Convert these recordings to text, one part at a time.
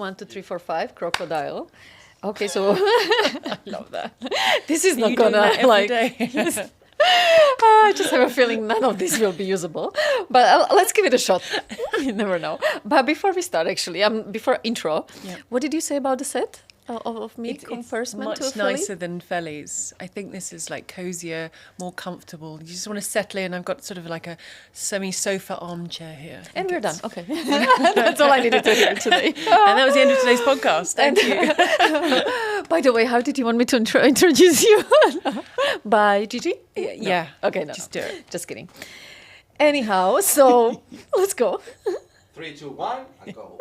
1, 2, 3, 4, 5, crocodile. Okay, so I love that. This is not You gonna doing that every like. day? I just have a feeling none of this will be usable, but let's give it a shot. You never know. But before we start, actually, before intro, what did you say about the set of me comparison to a much Philly? nicer than Felly's. I think this is like cozier, more comfortable. You just want to settle in. I've got sort of like a semi-sofa armchair here. And we're done. Okay. That's all I needed to hear today. And that was the end of today's podcast. Thank you. By the way, how did you want me to introduce you? By Gigi? Yeah. Okay, no. Just do it. Just kidding. Anyhow, so let's go. 3, 2, 1, and go.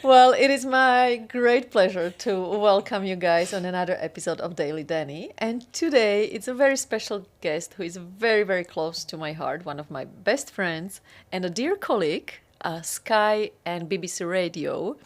Well, it is my great pleasure to welcome you guys on another episode of Daily Dani. And today it's a very special guest who is very, very close to my heart, one of my best friends and a dear colleague, Sky and BBC Radio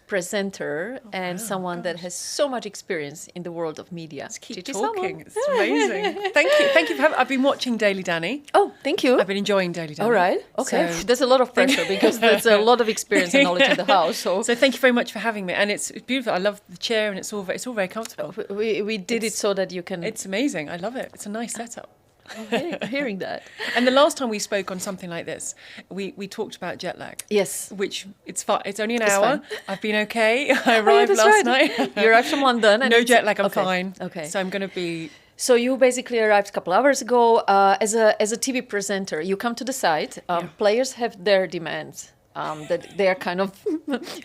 presenter and someone that has so much experience in the world of media. Let's keep Gigi talking. Salmon. It's amazing. Thank you. Thank you for having. I've been watching Daily Dani. Oh, thank you. I've been enjoying Daily Dani. All right. Okay. So, there's a lot of pressure because there's a lot of experience and knowledge in the house. So thank you very much for having me. And it's beautiful. I love the chair and it's all very comfortable. we did it so that you can. It's amazing. I love it. It's a nice setup. hearing that. And the last time we spoke on something like this, we talked about jet lag. Yes. Which it's only an It's hour. fine. I've been okay. I arrived that's last right. night. You arrived from London. And No jet lag. I'm okay. fine. Okay. So I'm going to be. So you basically arrived a couple hours ago as a TV presenter. You come to the site. Players have their demands. That they are kind of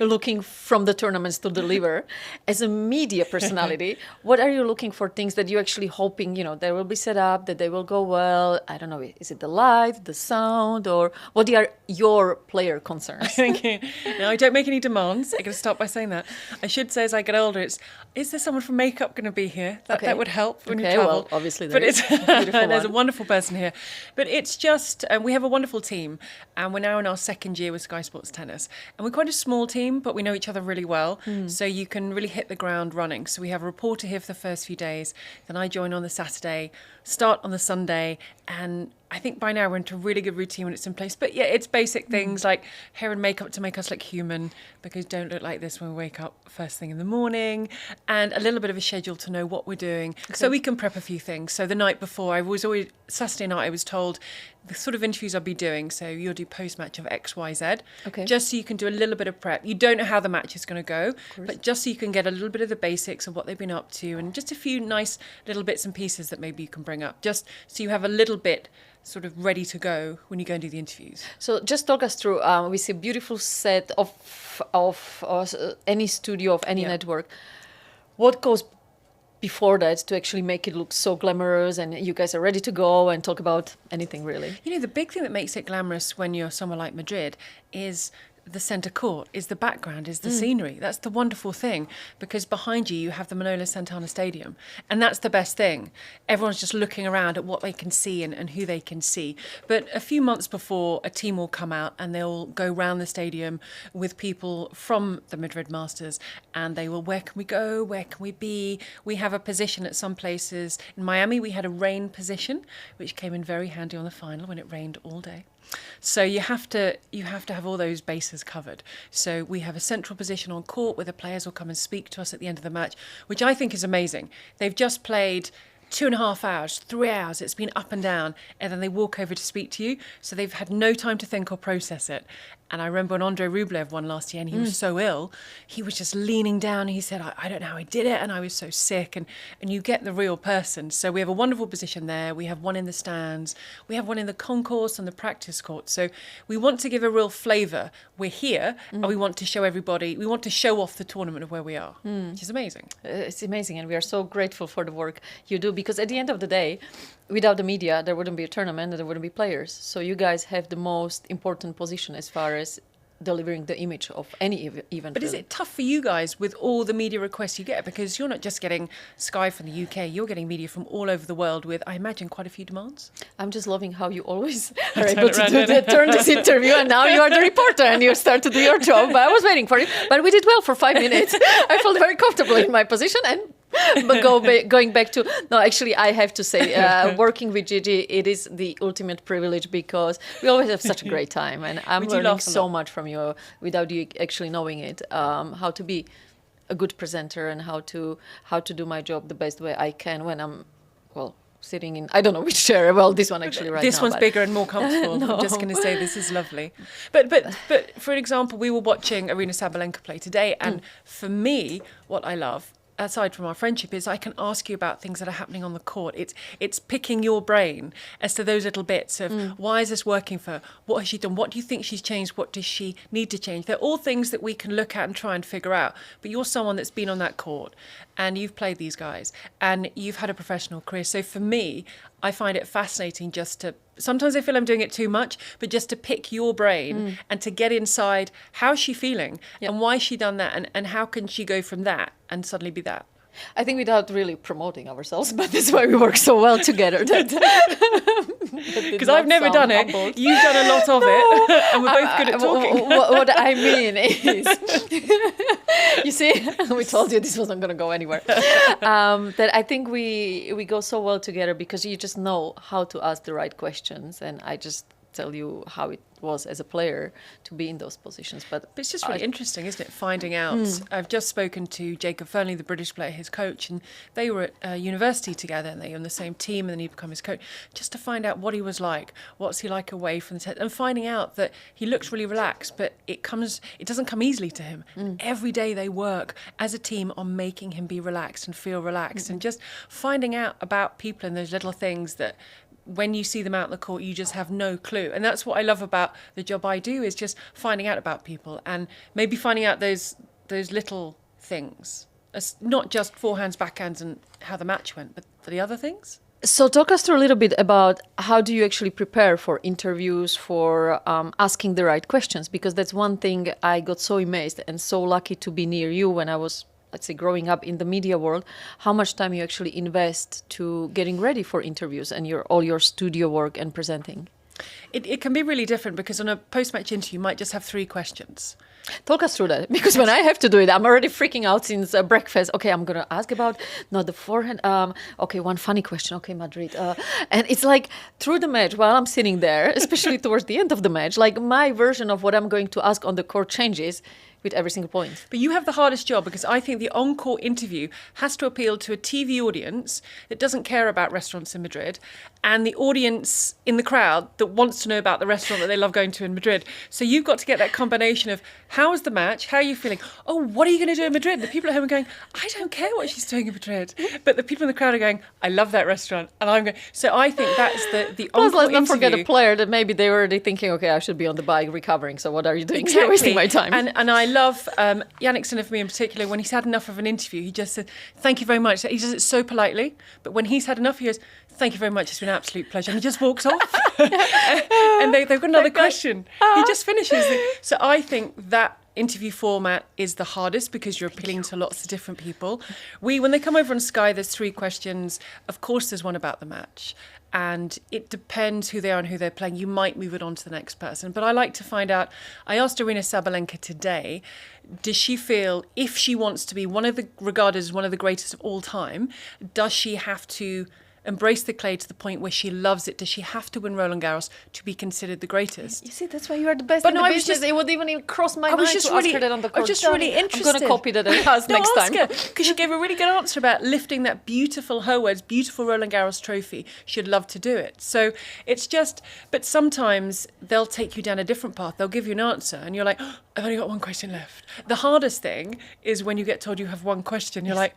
looking from the tournaments to deliver. As a media personality, what are you looking for? Things that you're actually hoping, they will be set up, that they will go well. I don't know, is it the light, the sound, or what are your player concerns? Thank you. No, I don't make any demands. I'm going to start by saying that. I should say as I get older, is there someone from makeup going to be here? That would help when you travel. Well, obviously there but is. There's a wonderful person here. But it's just, we have a wonderful team, and we're now in our second year with Sky Sports Tennis. And we're quite a small team, but we know each other really well. So you can really hit the ground running. So we have a reporter here for the first few days. Then I join on the Saturday, start on the Sunday, and I think by now we're into a really good routine when it's in place. But yeah, it's basic things like hair and makeup to make us look human, because don't look like this when we wake up first thing in the morning, and a little bit of a schedule to know what we're doing. Okay. So we can prep a few things. So the night before, Saturday night, I was told the sort of interviews I'll be doing. So you'll do post-match of X, Y, Z, just so you can do a little bit of prep. You don't know how the match is going to go, but just so you can get a little bit of the basics of what they've been up to, and just a few nice little bits and pieces that maybe you can bring up, just so you have a little bit sort of ready to go when you go and do the interviews. So just talk us through. We see a beautiful set of any studio, of any network. What goes before that to actually make it look so glamorous, and you guys are ready to go and talk about anything really? The big thing that makes it glamorous when you're somewhere like Madrid is the centre court, is the background, is the scenery. That's the wonderful thing, because behind you have the Manolo Santana Stadium, and that's the best thing. Everyone's just looking around at what they can see and who they can see. But a few months before, a team will come out and they'll go round the stadium with people from the Madrid Masters, and they will, where can we go, where can we be? We have a position at some places. In Miami, we had a rain position, which came in very handy on the final when it rained all day. So you have to have all those bases covered. So we have a central position on court where the players will come and speak to us at the end of the match, which I think is amazing. They've just played 2.5 hours, 3 hours, it's been up and down, and then they walk over to speak to you. So they've had no time to think or process it. And I remember when Andrei Rublev won last year and he was so ill, he was just leaning down and he said, I don't know how I did it, and I was so sick. And you get the real person. So we have a wonderful position there. We have one in the stands. We have one in the concourse and the practice court. So we want to give a real flavour. We're here and we want to show everybody, we want to show off the tournament of where we are, which is amazing. It's amazing, and we are so grateful for the work you do, because at the end of the day, without the media, there wouldn't be a tournament and there wouldn't be players. So you guys have the most important position as far as delivering the image of any event. But is it tough for you guys with all the media requests you get? Because you're not just getting Sky from the UK, you're getting media from all over the world with, I imagine, quite a few demands. I'm just loving how you always are able to turn this interview, and now you are the reporter and you start to do your job. But I was waiting for it. But we did well for 5 minutes. I felt very comfortable in my position, and But going back to, no, actually, I have to say, working with Gigi, it is the ultimate privilege because we always have such a great time. And I'm learning so much from you without you actually knowing it, how to be a good presenter and how to do my job the best way I can when I'm, well, sitting in, I don't know which chair. Well, this one actually right now. This one's bigger and more comfortable. No. I'm just going to say this is lovely. But for an example, we were watching Aryna Sabalenka play today, and for me, what I love, aside from our friendship, is I can ask you about things that are happening on the court. It's picking your brain as to those little bits of why is this working for her? What has she done? What do you think she's changed? What does she need to change? They're all things that we can look at and try and figure out. But you're someone that's been on that court and you've played these guys and you've had a professional career. So for me, I find it fascinating just to, sometimes I feel I'm doing it too much, but just to pick your brain and to get inside, how's she feeling and why has she done that and how can she go from that and suddenly be that? I think without really promoting ourselves, but that's why we work so well together. Because I've never done it. Humbled. You've done a lot of it, and we're both good at talking. What I mean is, you see, we told you this wasn't going to go anywhere. That I think we go so well together because you just know how to ask the right questions, and I just tell you how it was as a player to be in those positions. But it's just really interesting, isn't it? Finding out. I've just spoken to Jacob Fernley, the British player, his coach, and they were at university together and they were on the same team and then he became his coach, just to find out what he was like, what's he like away from the set, and finding out that he looks really relaxed, but it doesn't come easily to him. Every day they work as a team on making him be relaxed and feel relaxed and just finding out about people and those little things that when you see them out on the court, you just have no clue. And that's what I love about the job I do, is just finding out about people and maybe finding out those little things. It's not just forehands, backhands and how the match went, but for the other things. So talk us through a little bit about how do you actually prepare for interviews, for asking the right questions? Because that's one thing I got so amazed and so lucky to be near you when I was, let's say, growing up in the media world, how much time you actually invest to getting ready for interviews and all your studio work and presenting. It can be really different because on a post-match interview, you might just have 3 questions. Talk us through that, because when I have to do it, I'm already freaking out since breakfast. Okay, I'm going to ask about, not the forehand. Okay, one funny question. Okay, Madrid. And it's like through the match, while I'm sitting there, especially towards the end of the match, like my version of what I'm going to ask on the court changes with every single point. But you have the hardest job because I think the on-court interview has to appeal to a TV audience that doesn't care about restaurants in Madrid and the audience in the crowd that wants to know about the restaurant that they love going to in Madrid. So you've got to get that combination of how was the match, how are you feeling? Oh, what are you going to do in Madrid? The people at home are going, I don't care what she's doing in Madrid. But the people in the crowd are going, I love that restaurant. And I'm going. So I think that's the on-court let's not interview. forget a player that maybe they were already thinking, okay, I should be on the bike recovering. So what are you doing? Exactly. You're wasting my time. And I love Yannick Sinner for me in particular. When he's had enough of an interview, he just said, thank you very much. He does it so politely. But when he's had enough, he goes, thank you very much. It's been an absolute pleasure. And he just walks off. And they've got another question. He just finishes. So I think that interview format is the hardest because you're appealing to lots of different people. When they come over on Sky, there's 3 questions. Of course, there's one about the match. And it depends who they are and who they're playing. You might move it on to the next person. But I like to find out, I asked Aryna Sabalenka today, does she feel, if she wants to be regarded as one of the greatest of all time, does she have to embrace the clay to the point where she loves it? Does she have to win Roland Garros to be be the greatest? You see, that's why you are the best. But in no, the I was business. just, it would even cross my mind to ask her that on the court. I was just really interested. I'm going to copy that and ask next time. Because she gave a really good answer about lifting that beautiful Howard's beautiful Roland Garros trophy. She'd love to do it. So it's just, but sometimes they'll take you down a different path. They'll give you an answer and you're like, oh, I've only got one question left. The hardest thing is when you get told you have one question, you're like,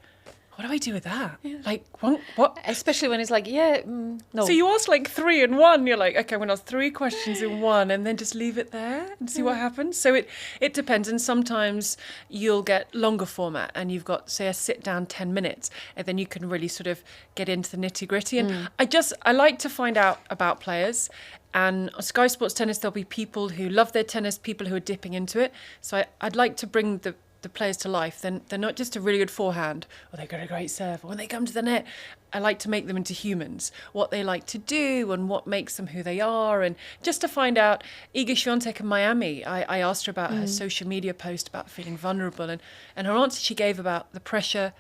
what do I do with that? Yeah. Like, what? Especially when it's like, no. So you ask like 3 in one. You're like, okay, I'm going to ask 3 questions in one and then just leave it there and see what happens. So it depends. And sometimes you'll get longer format and you've got, say, a sit down 10 minutes and then you can really sort of get into the nitty gritty. And I like to find out about players. And on Sky Sports Tennis, there'll be people who love their tennis, people who are dipping into it. So I'd like to bring the the players to life, then they're not just a really good forehand or they've got a great serve. Or when they come to the net, I like to make them into humans, what they like to do and what makes them who they are. And just to find out, Iga Świątek in Miami, I asked her about her social media post about feeling vulnerable, and her answer she gave about the pressure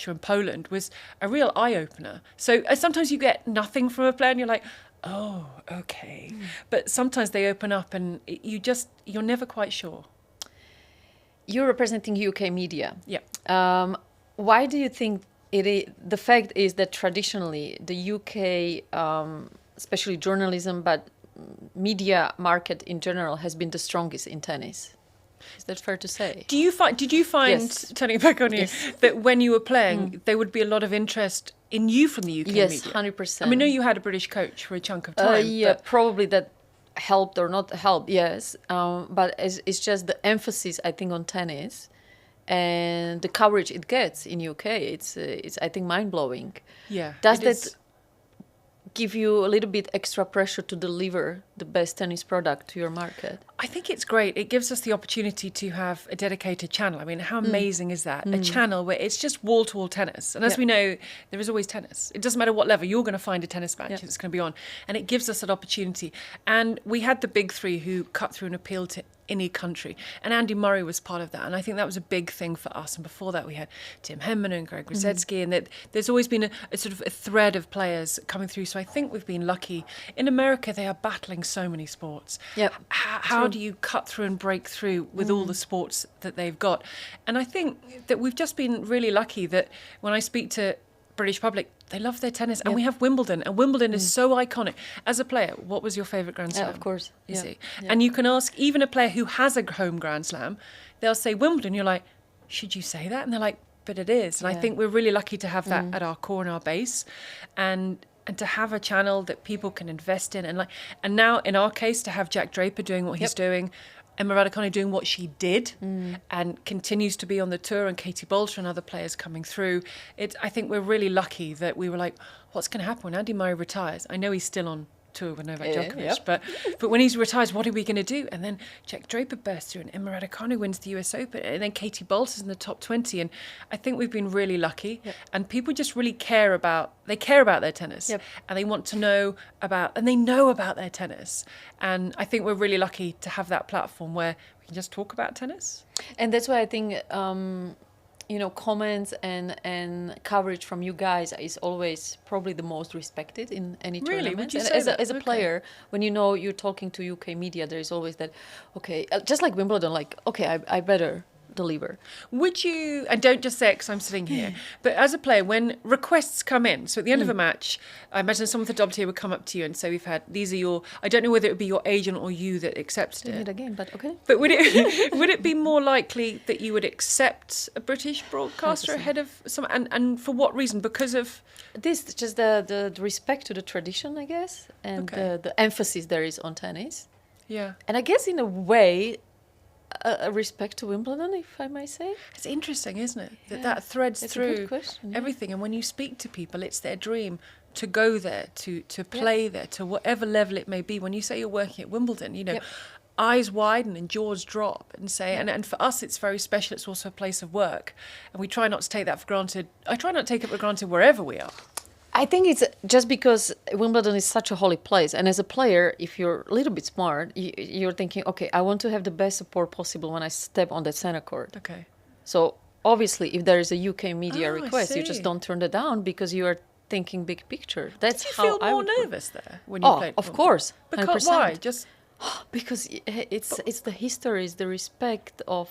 in Poland was a real eye-opener. So sometimes you get nothing from a player and you're like, oh, okay. But sometimes they open up and you're never quite sure. You're representing UK media. Yeah. Why do you think the fact is that traditionally the UK, especially journalism, but media market in general has been the strongest in tennis? Is that fair to say? Did you find, Yes. turning back on you, Yes. that when you were playing, there would be a lot of interest in you from the UK Yes, media? 100%. I mean, I know you had a British coach for a chunk of time. Yeah, but probably that helped or not helped, yes. But it's just the emphasis, I think, on tennis and the coverage it gets in UK. It's I think, mind-blowing. yeah. Does it that is. give you a little bit extra pressure to deliver the best tennis product to your market? I think it's great. It gives us the opportunity to have a dedicated channel. I mean, how amazing is that? A channel where it's just wall-to-wall tennis. And as Yeah. we know, there is always tennis. It doesn't matter what level, you're going to find a tennis match that's going to be on. And it gives us that opportunity. And we had the big three who cut through and appealed to any country. And Andy Murray was part of that. And I think that was a big thing for us. And before that, we had Tim Henman and Greg Rosetsky. And that there's always been a sort of a thread of players coming through. So I think we've been lucky. In America, they are battling so many sports. Yep. How do you cut through and break through with all the sports that they've got? And I think that we've just been really lucky that when I speak to British public, they love their tennis. And we have Wimbledon. And Wimbledon is so iconic. As a player, what was your favourite Grand Slam? Yeah, of course. Is Yeah. it? Yeah. And you can ask even a player who has a home Grand Slam, they'll say Wimbledon. You're like, should you say that? And they're like, but it is. And I think we're really lucky to have that at our core and our base. And to have a channel that people can invest in. And now, in our case, to have Jack Draper doing what he's doing, Emma Raducanu doing what she did and continues to be on the tour, and Katie Bolter and other players coming through. I think we're really lucky that we were like, what's going to happen when Andy Murray retires? I know he's still on tour with Novak Djokovic, but when he retires, what are we going to do? And then Jack Draper bursts through and Emma Raducanu wins the US Open, and then Katie Bolter's in the top 20. And I think we've been really lucky. And people just really care about their tennis, and they want to know about, and they know about their tennis. And I think we're really lucky to have that platform where we can just talk about tennis. And that's why I think, comments and coverage from you guys is always probably the most respected in any Really? tournament. Would you And say as that? as a Okay. player, when you're talking to UK media, there is always that, okay, just like Wimbledon, like, okay, I better deliver. Would you, and don't just say it because I'm sitting here, but as a player, when requests come in, so at the end of a match, I imagine someone with a WTA would come up to you and say, these are your, I don't know whether it would be your agent or you that accepted Doing it. it again, but okay. But would it be more likely that you would accept a British broadcaster 100%. ahead of some, and for what reason? Because of, This just the respect to the tradition, I guess, and Okay. the emphasis there is on tennis. yeah. And I guess in a way, a respect to Wimbledon, if I may say. It's interesting, isn't it? That threads It's a good through question, yeah. everything. And when you speak to people, it's their dream to go there, to play there, to whatever level it may be. When you say you're working at Wimbledon, eyes widen and jaws drop and say, and for us, it's very special. It's also a place of work. And we try not to take that for granted. I try not to take it for granted wherever we are. I think it's just because Wimbledon is such a holy place. And as a player, if you're a little bit smart, you're thinking, okay, I want to have the best support possible when I step on that center court. Okay. So obviously, if there is a UK media Oh, I request, you see. just don't turn it down because you are thinking big picture. That's Did you how feel I more would put it. nervous there when you Oh, played? of Wimbledon? course. Because 100%. why? Just Because it's the history, it's the respect of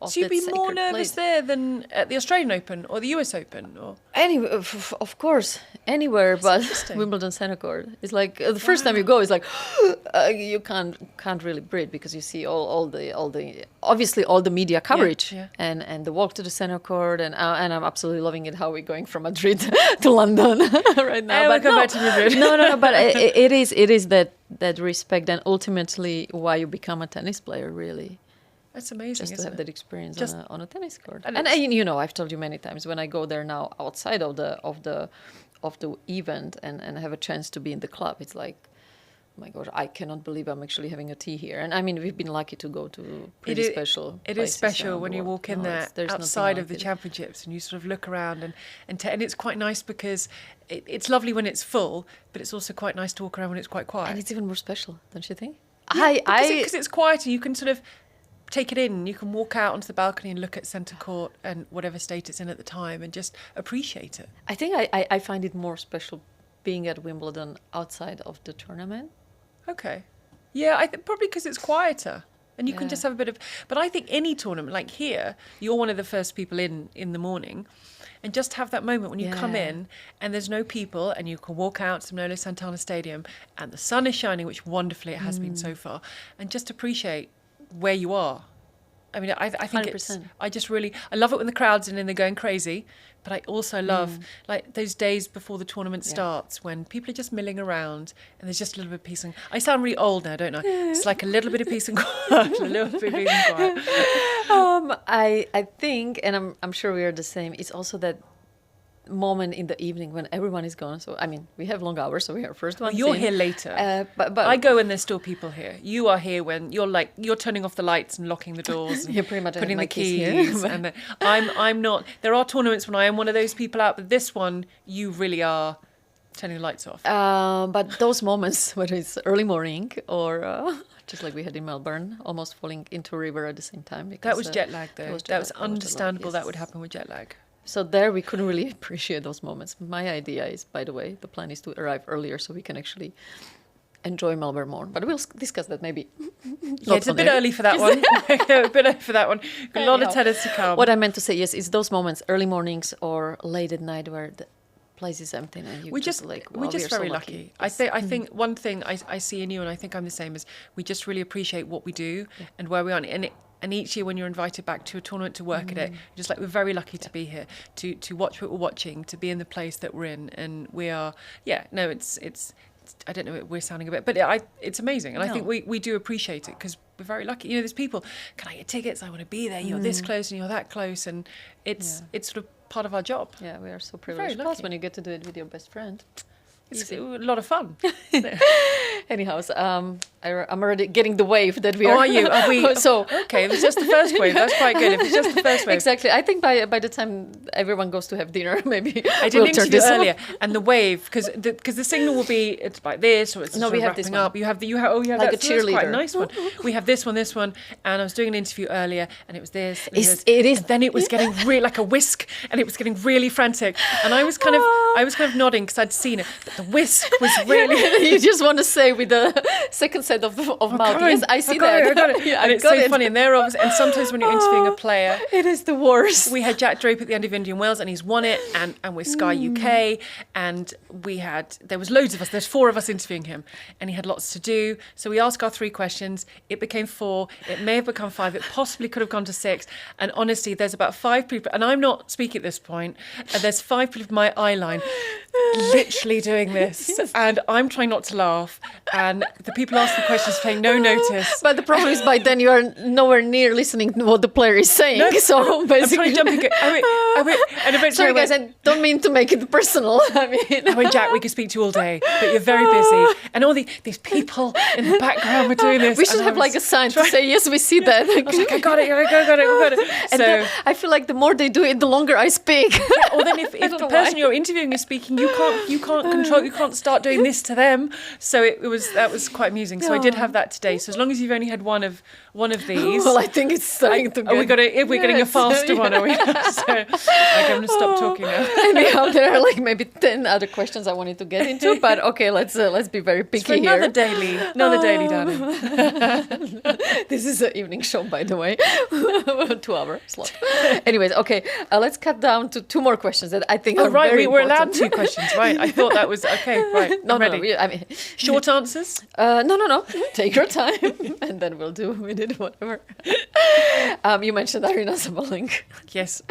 so you'd that be more sacred nervous place. there than at the Australian Open or the US Open, or Anyway, of course, anywhere but interesting. Wimbledon center court. It's like the first time you go, it's like you can't really breathe because you see all the obviously all the media coverage yeah. and the walk to the center court and I'm absolutely loving it how we're going from Madrid to London right now. And we'll come back to Madrid. No, but it is that respect and ultimately why you become a tennis player really. that's amazing, Just to isn't have it? that experience Just- on a tennis court. and And it's- I've told you many times when I go there now outside of the event and have a chance to be in the club, it's like my gosh, I cannot believe I'm actually having a tea here. And I mean, we've been lucky to go to pretty special It is places special around when the you world. walk in No, there there's nothing outside of like the it. championships and you sort of look around and it's quite nice because it's lovely when it's full, but it's also quite nice to walk around when it's quite quiet. And it's even more special, don't you think? Yeah, because it's quieter. You can sort of take it in. You can walk out onto the balcony and look at centre court and whatever state it's in at the time and just appreciate it. I think I find it more special being at Wimbledon outside of the tournament. Okay. Yeah, I think probably because it's quieter. And you can Yeah. just have a bit of... But I think any tournament, like here, you're one of the first people in the morning. And just have that moment when you come Yeah. in and there's no people and you can walk out to Manolo Santana Stadium and the sun is shining, which wonderfully it has been so far, and just appreciate where you are. I mean, I think 100%. I love it when the crowd's in and they're going crazy, but I also love like those days before the tournament starts when people are just milling around and there's just a little bit of peace and... I sound really old now, don't I? It's like a little bit of peace and quiet, a little bit of peace and quiet. I think, and I'm sure we are the same, it's also that moment in the evening when everyone is gone. So, I mean, we have long hours, so we are first ones You're in. here later. But I go when there's still people here. You are here when you're turning off the lights and locking the doors and Yeah, pretty much I have putting my the keys keys. here. And I'm not. There are tournaments when I am one of those people out, but this one you really are turning the lights off. But those moments, whether it's early morning or just like we had in Melbourne, almost falling into a river at the same time. Because, That was jet lag, though. That was jet lag, understandable. That yes. would happen with jet lag. So there we couldn't really appreciate those moments. My idea is, by the way, the plan is to arrive earlier so we can actually enjoy Melbourne more. But we'll discuss that maybe. Yeah, it's a bit early for that one. A bit early for that one. A lot of Anyhow, tennis to come. What I meant to say, yes, is those moments, early mornings or late at night where the place is empty and you we're just just like, we're wow, just we are very so lucky. lucky. I think one thing I see in you, and I think I'm the same, is we just really appreciate what we do and where we are. And each year when you're invited back to a tournament to work at it, you're just like, we're very lucky to be here, to watch what we're watching, to be in the place that we're in. And we are, it's I don't know, we're sounding a bit, but it's amazing. And I think we do appreciate it because we're very lucky. You know, there's people, can I get tickets? I want to be there. You're this close and you're that close. And it's sort of part of our job. Yeah, we are so Very privileged. Plus, lucky. when you get to do it with your best friend. It's a lot of fun. Anyhow, I'm already getting the wave that we Oh, are. are you? Are we? So Okay, it was just the first wave. That's quite good. If it's just the first wave. exactly. I think by the time everyone goes to have dinner, maybe I did we'll an turn interview this off. earlier, and the wave, because the signal will be, it's like this, or it's No, sort we of have this wrapping one. up. You have Like a that's quite a cheerleader. nice one. We have this one, and I was doing an interview earlier, and it was this. And It is. And then it was getting really like a whisk, and it was getting really frantic, and I was kind of nodding because I'd seen it, but the whisk was really. You just want to say with the second set of mouth. Come on, Yes, I see got that. It, I got it. Yeah, And I it's got so it. funny, and they're obviously, and sometimes when you're interviewing a player. It is the worst. We had Jack Draper at the end of Indian Wells and he's won it, and with Sky UK, and there was loads of us, there's 4 of us interviewing him, and he had lots to do, so we asked our 3 questions. It became 4, it may have become 5, it possibly could have gone to 6, and honestly there's about 5 people, and I'm not speaking at this point, and there's 5 people with my eye line literally doing this, and I'm trying not to laugh, and the people asking the questions paying no notice. But the problem is by then you are nowhere near listening to what the player is saying. So I'm basically, trying to jump and go, and eventually sorry I went, guys, I don't mean to make it personal. I mean, Jack, we could speak to you all day, but you're very busy. And all these people in the background were doing this. we should and I have like a was sign to say, yes, we see that. I was like, I got it, I got it. And then I feel like the more they do it, the longer I speak. Or then if don't the know person why. you're interviewing is speaking, you can't control, you can't start doing this to them. So that was quite amusing. So I did have that today. So as long as you've only had one of these. Well, I think it's starting to get... We're getting a Yes. faster one, are we? So I'm going to stop talking now. Anyhow, there are like maybe 10 other questions I wanted to get into, but okay, let's be very picky For here. another daily, Dani. This is an evening show, by the way. 2-hour slot. Anyways, okay, let's cut down to 2 more questions that I think Oh, are right, very we were allowed important. 2 questions, right? I thought that was, okay, right, No, I'm ready. I mean, Short answers? no. Take your time, and then we'll do with it whatever. You mentioned Arina Sabalenka. Yes.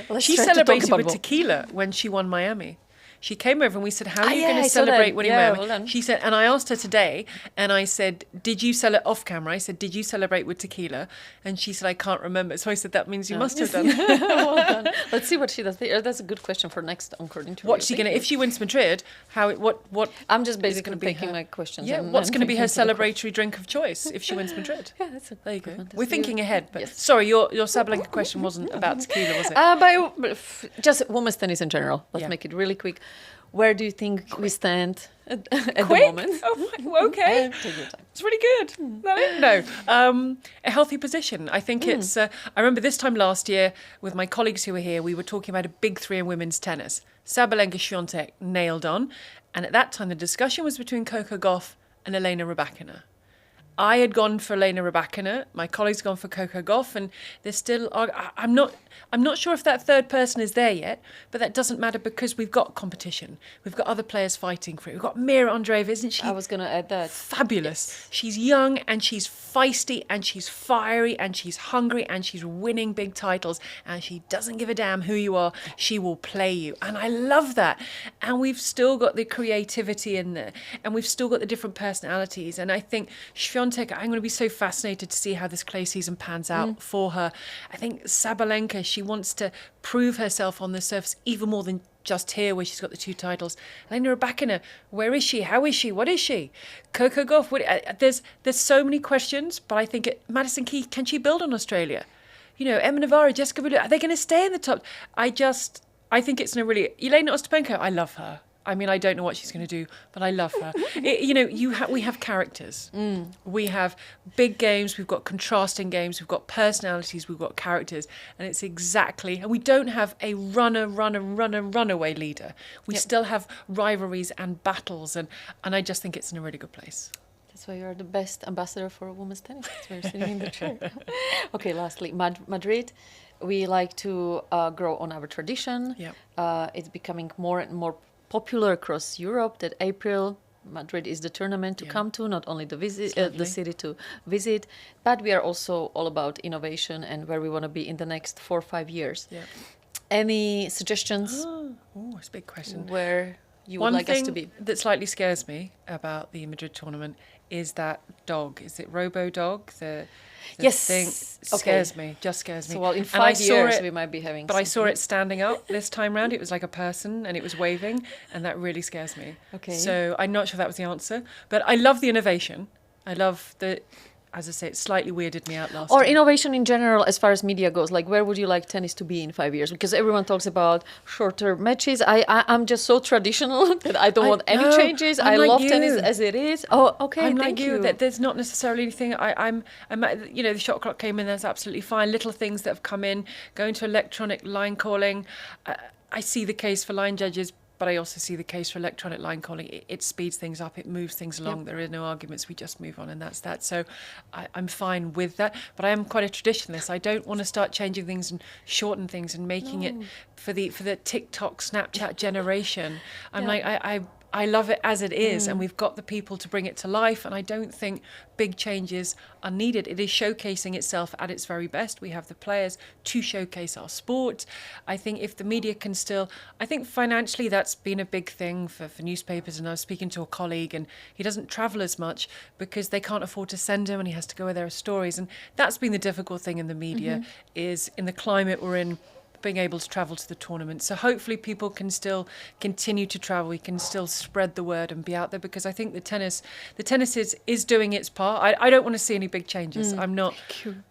Let's She try to talk celebrated about with more. tequila when she won Miami. She came over and we said, how are you yeah, going I to saw that. celebrate winning Yeah, women? well done. She said, and I asked her today, and I said, did you off camera? I said, did you celebrate with tequila? And she said, I can't remember. So I said, that means you must have done. Well done. Let's see what she does. That's a good question for next Encore interview. What's she going to, if she wins Madrid, what I'm just is basically gonna be taking her- my questions. Yeah, and what's going to be her thinking for the celebratory drink of choice if she wins Madrid? Yeah, that's a There you good go. one. We're thinking ahead, but Yes. sorry, your Sabalenka question wasn't about tequila, was it? Just women's tennis in general. Let's Yeah. make it really quick. Where do you think we stand at the Quick? moment? Oh, okay. Take your time. It's really good. No. A healthy position. I think it's. I remember this time last year with my colleagues who were here, we were talking about a big three in women's tennis. Sabalenka, Świątek nailed on, and at that time the discussion was between Coco Gauff and Elena Rybakina. I had gone for Elena Rybakina. My colleagues gone for Coco Gauff, and there's still. I'm not sure if that third person is there yet, but that doesn't matter because we've got competition. We've got other players fighting for it. We've got Mira Andreeva, isn't she? I was going to add that. Fabulous. Yes. She's young and she's feisty and she's fiery and she's hungry and she's winning big titles and she doesn't give a damn who you are. She will play you. And I love that. And we've still got the creativity in there and we've still got the different personalities. And I think Świątek, I'm going to be so fascinated to see how this clay season pans out for her. I think Sabalenka, she wants to prove herself on the surface even more than just here where she's got the 2 titles. Elena Rybakina, where is she? How is she? What is she? Coco Gauff, there's so many questions, but I think Madison Key, can she build on Australia? You know, Emma Navarro, Jessica Pegula, are they going to stay in the top? I think it's Elena Ostapenko, I love her. I mean, I don't know what she's going to do, but I love her. We have characters. We have big games. We've got contrasting games. We've got personalities. We've got characters. And and we don't have a runaway leader. We still have rivalries and battles. And I just think it's in a really good place. That's why you're the best ambassador for women's tennis. That's why you're sitting in the chair. Okay, lastly, Madrid. We like to grow on our tradition. Yeah. It's becoming more and more popular across Europe that April Madrid is the tournament to come to, not only the city to visit, but we are also all about innovation and where we want to be in the next 4 or 5 years. Yeah. Any suggestions? Oh, it's a big question. Where you would like us to be? One thing that slightly scares me about the Madrid tournament is that dog. Is it Robo Dog? The Yes. thing scares me. Just scares me. So, well, in And 5 years we might be having. But I saw something. it standing up this time round. It was like a person and it was waving, and that really scares me. Okay. So I'm not sure that was the answer, but I love the innovation. I love as I say, it slightly weirded me out last Or time. innovation in general, as far as media goes. Like, where would you like tennis to be in 5 years? Because everyone talks about shorter matches. I'm just so traditional that I don't want any changes. I'm I like love you. tennis as it is. Oh, okay, I'm thank like you. That there's not necessarily anything. I'm the shot clock came in. That's absolutely fine. Little things that have come in, going to electronic line calling. I see the case for line judges, but I also see the case for electronic line calling. It speeds things up. It moves things along. There are no arguments. We just move on, and that's that. So I'm fine with that. But I am quite a traditionalist. I don't want to start changing things and shorten things and making it for the TikTok, Snapchat generation. I love it as it is, and we've got the people to bring it to life, and I don't think big changes are needed. It is showcasing itself at its very best. We have the players to showcase our sport. I think if the media can I think financially that's been a big thing for newspapers, and I was speaking to a colleague, and he doesn't travel as much because they can't afford to send him, and he has to go where there are stories, and that's been the difficult thing in the media, is in the climate we're in, being able to travel to the tournament. So hopefully people can still continue to travel. We can still spread the word and be out there, because I think the tennis is doing its part. I don't want to see any big changes. I'm a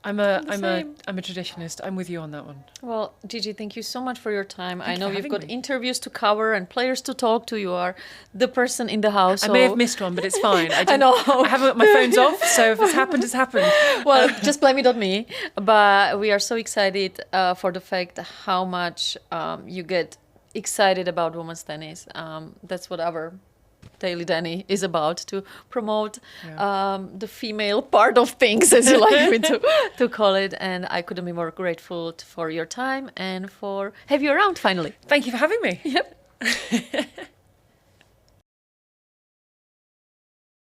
traditionalist. I'm with you on that one. Well, Gigi, thank you so much for your time. I you know for you've having got me. interviews to cover and players to talk to. You are the person in the house. I may have missed one, but it's fine. I know. I haven't. My phone's off, so if it's happened, it's happened. Well, just blame it on me. But we are so excited for the fact how much you get excited about women's tennis. That's what our Daily Dani is about, to promote the female part of things, as you like me to call it. And I couldn't be more grateful for your time and for have you around finally. Thank you for having me. Yep.